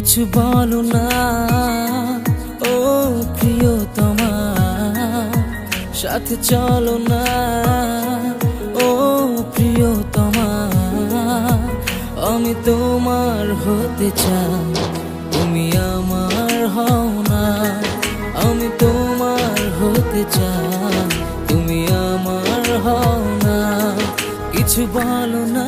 কিছু বলো না ও প্রিয়তমা, সাথে চলো না ও প্রিয়তমা। আমি তোমার হতে চাই, তুমি আমার হও না। আমি তোমার হতে চাই, তুমি আমার হও না। কিছু বলো না।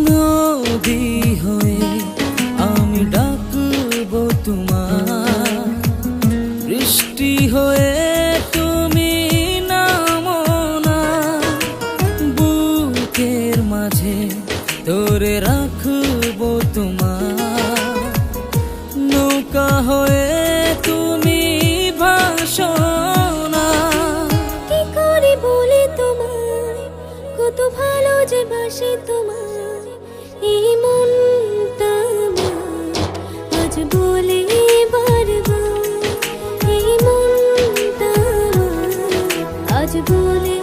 নদী হয়ে আমি ডাকবো তোমার, বৃষ্টি হয়ে তুমি নামো না। বুকের মাঝে ধরে রাখবো তোমার, নৌকা হয়ে তুমি ভাসো না। কি করে বলি তোমায় কত ভালো যে বাসি তোমায়, এই মনটা আমার আজ বলে বারবার। এই মনটা আমার আজ বলে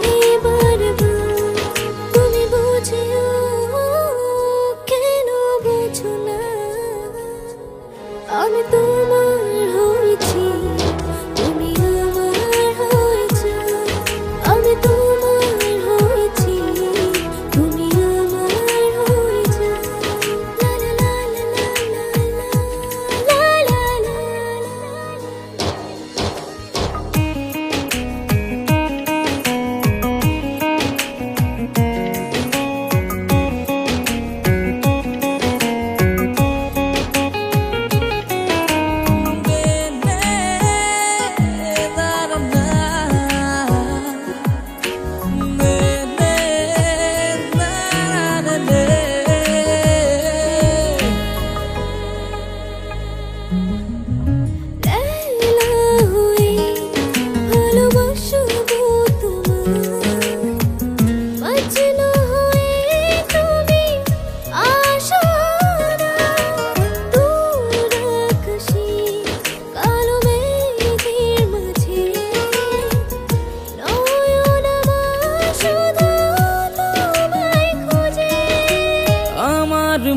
বারবার। তুমি বুঝিও কেন বুঝো না, আমি তোমার হয়েছি, তুমি আমার হয়েছ। আমি তোমার হয়েছি, তুমি আমার হয়েছ। লা লা লা লা লা লা লা লা লা।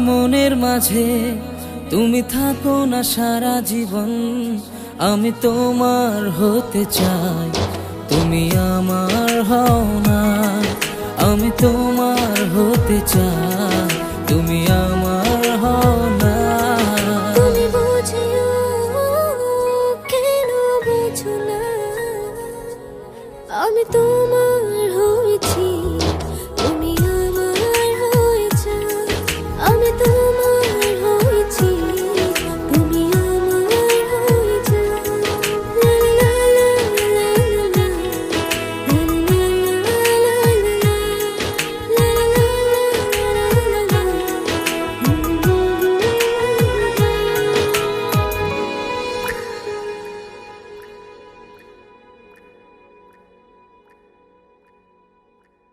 মনের মাঝে তুমি থাকো না সারা জীবন, আমি তোমার হতে চাই, তুমি আমার হও না। আমি তোমার হতে চাই, তুমি আমার হও না। তুমি বুঝিও কেন বুঝো না, আমি তো